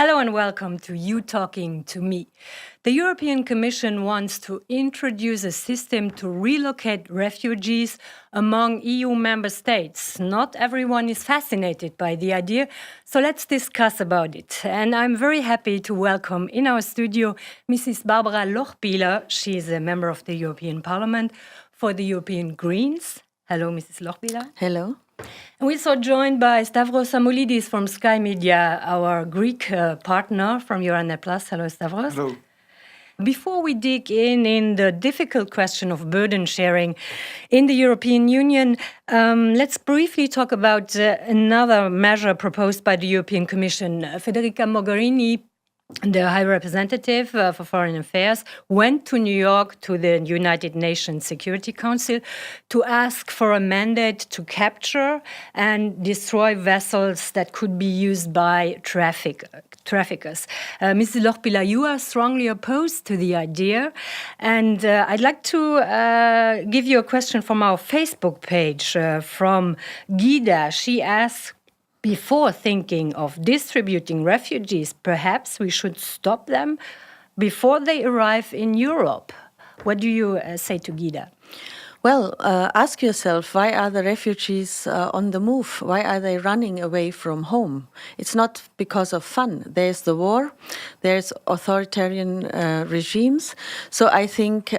Hello and welcome to You Talking to Me. The European Commission wants to introduce a system to relocate refugees among EU member states. Not everyone is fascinated by the idea, so let's discuss about it. And I'm very happy to welcome in our studio Mrs. Barbara Lochbihler. She is a member of the European Parliament for the European Greens. Hello, Mrs. Lochbihler. Hello. And we're also joined by Stavros Samoulidis from Sky Media, our Greek partner from Euranet Plus. Hello, Stavros. Hello. Before we dig in the difficult question of burden sharing in the European Union, let's briefly talk about another measure proposed by the European Commission. Federica Mogherini, the High Representative for Foreign Affairs, went to New York to the United Nations Security Council to ask for a mandate to capture and destroy vessels that could be used by traffickers. Mrs. Lochbihler, you are strongly opposed to the idea, and I'd like to give you a question from our Facebook page from Gida. She asks, before thinking of distributing refugees, perhaps we should stop them before they arrive in Europe. What do you say to Gida? Well, ask yourself, why are the refugees on the move? Why are they running away from home? It's not because of fun. There's the war, there's authoritarian regimes. So I think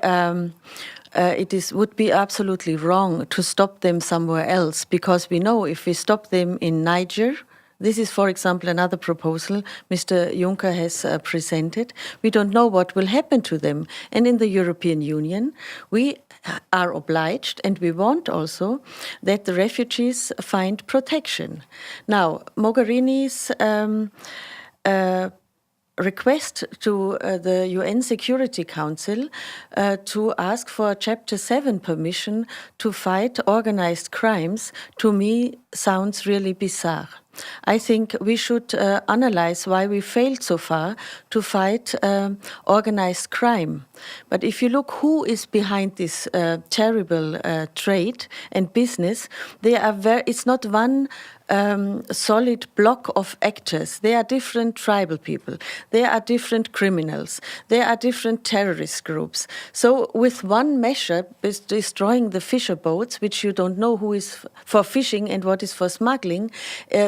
would be absolutely wrong to stop them somewhere else, because we know if we stop them in Niger, this is, for example, another proposal Mr. Juncker has presented. We don't know what will happen to them. And in the European Union, we are obliged, and we want also, that the refugees find protection. Now, Mogherini's request to the UN Security Council to ask for Chapter 7 permission to fight organized crimes, to me, sounds really bizarre. I think we should analyze why we failed so far to fight organized crime. But if you look who is behind this terrible trade and business, it's not one solid block of actors. There are different tribal people. There are different criminals. There are different terrorist groups. So with one measure, destroying the fisher boats, which you don't know who is for fishing and what is for smuggling,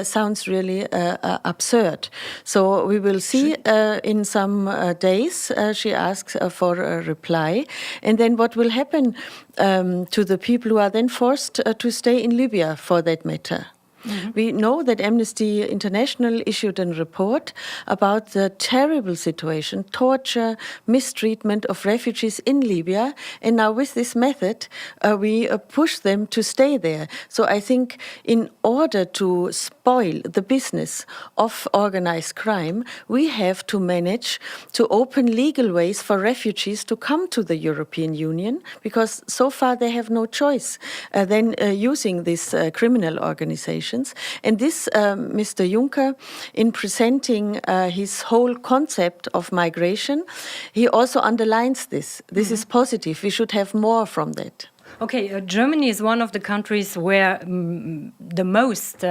sounds really absurd. So we will see in some days. She asks for a reply. And then what will happen to the people who are then forced to stay in Libya, for that matter? Mm-hmm. We know that Amnesty International issued a report about the terrible situation, torture, mistreatment of refugees in Libya. And now with this method, we push them to stay there. So I think in order to spoil the business of organized crime, we have to manage to open legal ways for refugees to come to the European Union, because so far they have no choice than using these criminal organizations. And this, Mr. Juncker, in presenting his whole concept of migration, he also underlines this. This is positive. We should have more from that. Okay, Germany is one of the countries where the most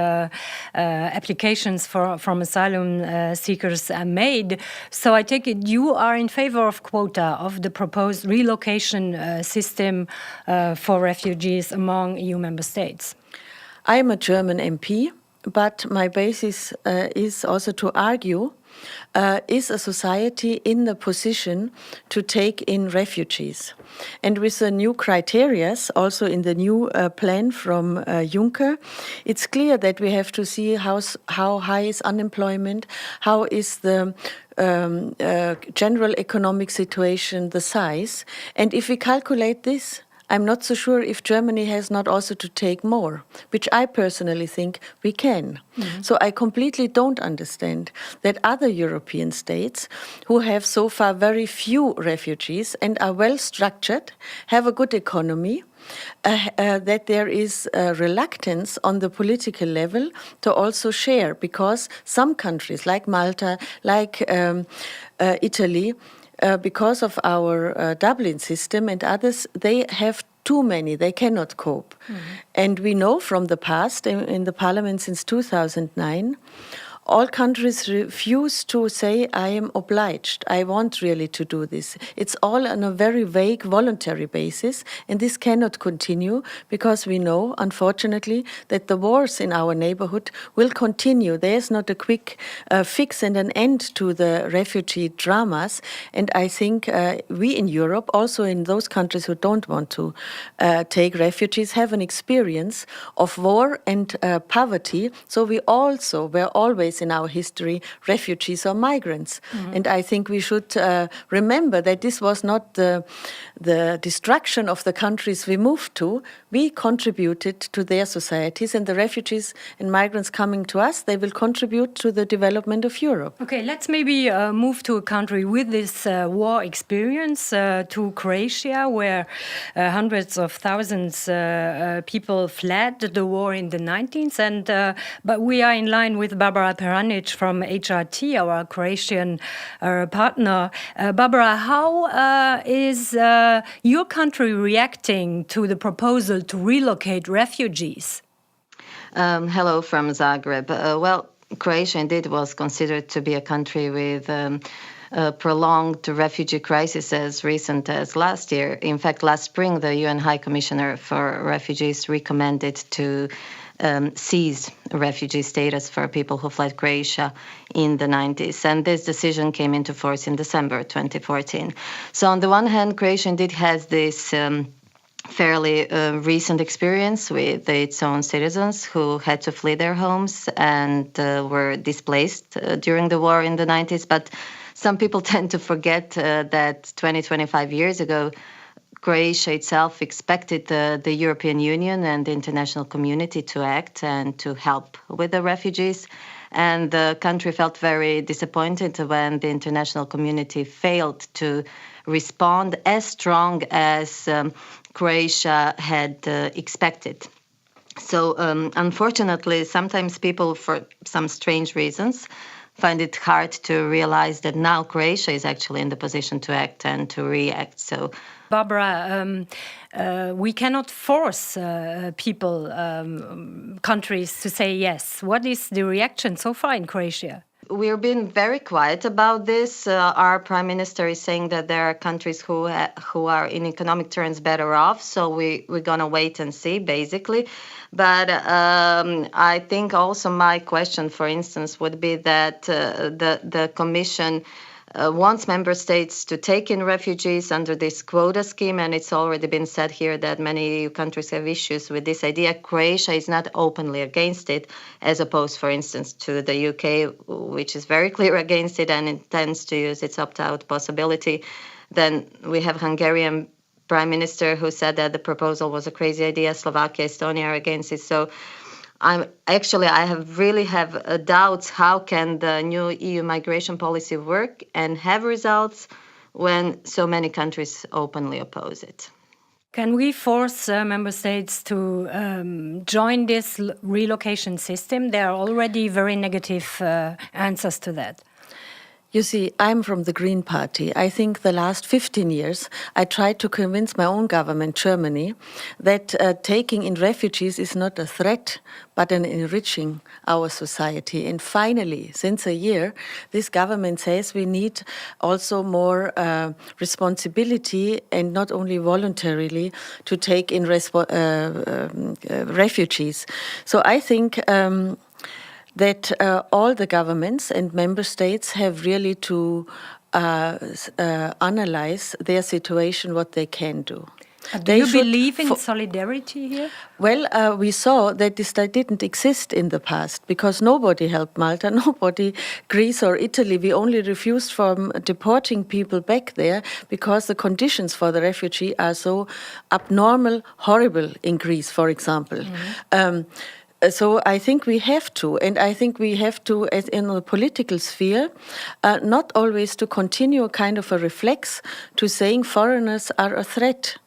applications from asylum seekers are made. So I take it you are in favor of quota, of the proposed relocation system for refugees among EU member states. I am a German MP, but my basis is also to argue, is a society in the position to take in refugees? And with the new criteria, also in the new plan from Juncker, it's clear that we have to see how high is unemployment, how is the general economic situation, the size. And if we calculate this, I'm not so sure if Germany has not also to take more, which I personally think we can. Mm-hmm. So I completely don't understand that other European states who have so far very few refugees and are well structured, have a good economy, that there is a reluctance on the political level to also share, because some countries like Malta, like Italy, because of our Dublin system and others, they have too many, they cannot cope. Mm-hmm. And we know from the past, in the parliament since 2009, all countries refuse to say, I am obliged, I want really to do this. It's all on a very vague voluntary basis, and this cannot continue because we know, unfortunately, that the wars in our neighborhood will continue. There's not a quick fix and an end to the refugee dramas, and I think we in Europe, also in those countries who don't want to take refugees, have an experience of war and poverty. So we also were always in our history refugees or migrants. And I think we should remember that this was not the destruction of the countries we moved to. We contributed to their societies, and the refugees and migrants coming to us, they will contribute to the development of Europe. Okay, let's maybe move to a country with this war experience, to Croatia, where hundreds of thousands people fled the war in the 90s. But we are in line with Barbara Peranic from HRT, our Croatian partner. Barbara, how is your country reacting to the proposal to relocate refugees? Hello from Zagreb. Well, Croatia indeed was considered to be a country with a prolonged refugee crisis as recent as last year. In fact, last spring, the UN High Commissioner for Refugees recommended to seize refugee status for people who fled Croatia in the 90s. And this decision came into force in December 2014. So on the one hand, Croatia indeed has this fairly recent experience with its own citizens who had to flee their homes and were displaced during the war in the 90s. But some people tend to forget that 25 years ago, Croatia itself expected the European Union and the international community to act and to help with the refugees. And the country felt very disappointed when the international community failed to respond as strong as Croatia had expected. So unfortunately, sometimes people, for some strange reasons, find it hard to realize that now Croatia is actually in the position to act and to react. So, Barbara, we cannot force people, countries to say yes. What is the reaction so far in Croatia? We're being very quiet about this. Our prime minister is saying that there are countries who are in economic terms better off. So we're going to wait and see, basically. But I think also my question, for instance, would be that the Commission wants member states to take in refugees under this quota scheme, and it's already been said here that many EU countries have issues with this idea. Croatia is not openly against it, as opposed, for instance, to the UK, which is very clear against it and intends to use its opt-out possibility. Then we have Hungarian Prime Minister who said that the proposal was a crazy idea. Slovakia, Estonia are against it. So I really have doubts how can the new EU migration policy work and have results when so many countries openly oppose it. Can we force member states to join this relocation system? There are already very negative answers to that. You see, I'm from the Green Party. I think the last 15 years, I tried to convince my own government, Germany, that taking in refugees is not a threat, but an enriching our society. And finally, since a year, this government says we need also more responsibility and not only voluntarily to take in refugees. So I think that all the governments and member states have really to analyze their situation, what they can do. Do you believe in solidarity here? Well, we saw that this didn't exist in the past because nobody helped Malta, nobody, Greece or Italy. We only refused from deporting people back there because the conditions for the refugee are so abnormal, horrible in Greece, for example. Mm-hmm. So I think we have to, and I think we have to, as in the political sphere, not always to continue a kind of a reflex to saying foreigners are a threat.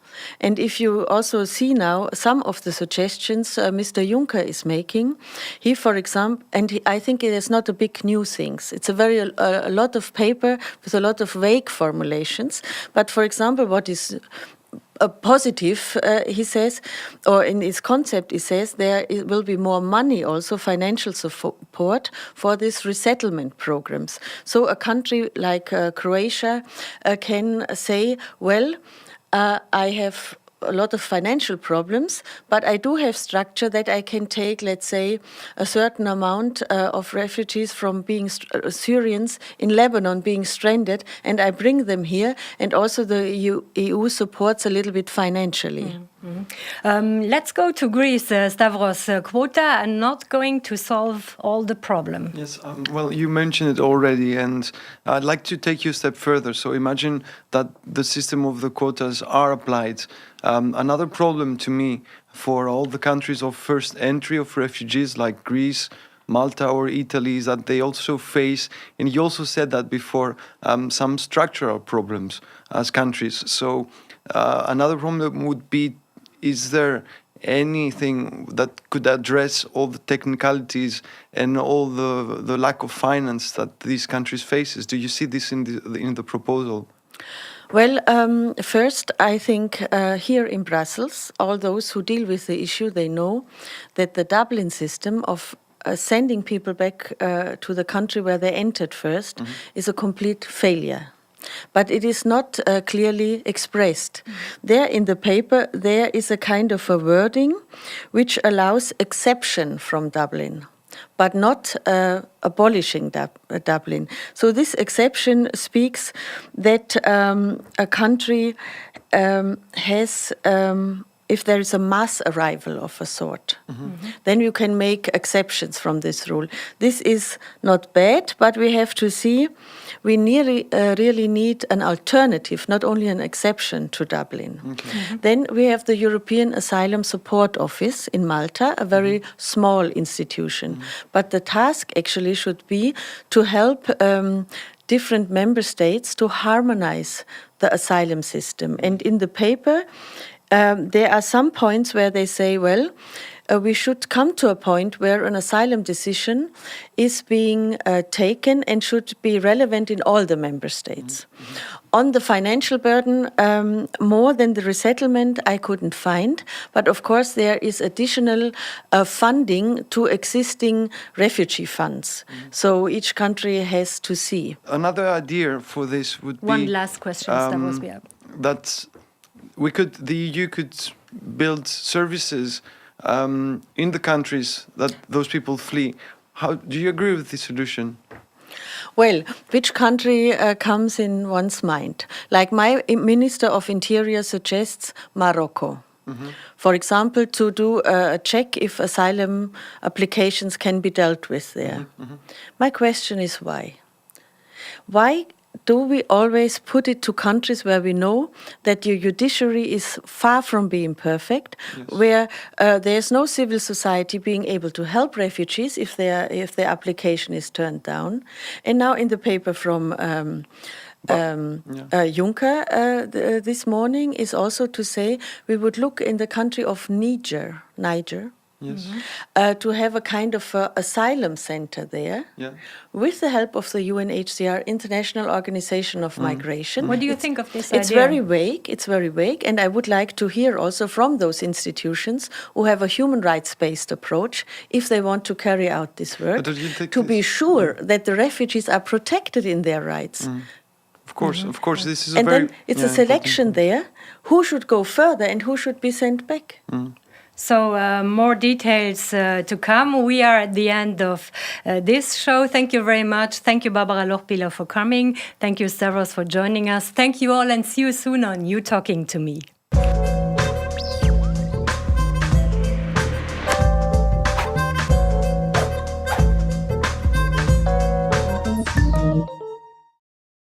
And if you also see now some of the suggestions Mr. Juncker is making, he, for example, I think it is not a big new things. It's a lot of paper with a lot of vague formulations. But for example, what is positive, he says, or in his concept, he says will be more money, also financial support for these resettlement programs. So a country like Croatia can say, well, I have a lot of financial problems, but I do have structure that I can take, let's say, a certain amount of refugees from being Syrians in Lebanon being stranded, and I bring them here, and also the EU supports a little bit financially. Let's go to Greece, Stavros. Quota are not going to solve all the problem. Yes, well, you mentioned it already, and I'd like to take you a step further. So imagine that the system of the quotas are applied. Another problem to me for all the countries of first entry of refugees like Greece, Malta or Italy is that they also face, and you also said that before, some structural problems as countries. So another problem would be, is there anything that could address all the technicalities and all the lack of finance that these countries faces? Do you see this in the proposal? Well, first, I think here in Brussels, all those who deal with the issue, they know that the Dublin system of sending people back to the country where they entered first is a complete failure. But it is not clearly expressed. There in the paper, there is a kind of a wording which allows exception from Dublin, but not abolishing Dublin. So this exception speaks that a country has, if there is a mass arrival of a sort, then you can make exceptions from this rule. This is not bad, but we have to see, we really need an alternative, not only an exception to Dublin. Then we have the European Asylum Support Office in Malta, a very small institution. But the task actually should be to help different member states to harmonize the asylum system. And in the paper, there are some points where they say, well, we should come to a point where an asylum decision is being taken and should be relevant in all the member states. On the financial burden, more than the resettlement, I couldn't find. But of course, there is additional funding to existing refugee funds. So each country has to see. Another idea for this would be... One last question, Stavros. That the EU could build services in the countries that those people flee. How do you agree with this solution? Well, which country comes in one's mind? Like my Minister of Interior suggests Morocco. For example, to do a check if asylum applications can be dealt with there. My question is why? Why do we always put it to countries where we know that your judiciary is far from being perfect, where there's no civil society being able to help refugees if their application is turned down? And now in the paper from Juncker this morning is also to say we would look in the country of Niger. Yes. To have a kind of asylum center there with the help of the UNHCR, International Organization of Migration. What do you think of this idea? It's very vague, and I would like to hear also from those institutions who have a human rights-based approach, if they want to carry out this work, to be sure that the refugees are protected in their rights. Of course, this is and then it's a selection there, who should go further and who should be sent back. So more details to come. We are at the end of this show. Thank you very much. Thank you, Barbara Lochbihler, for coming. Thank you, Stavros, for joining us. Thank you all, and see you soon on You Talking to Me.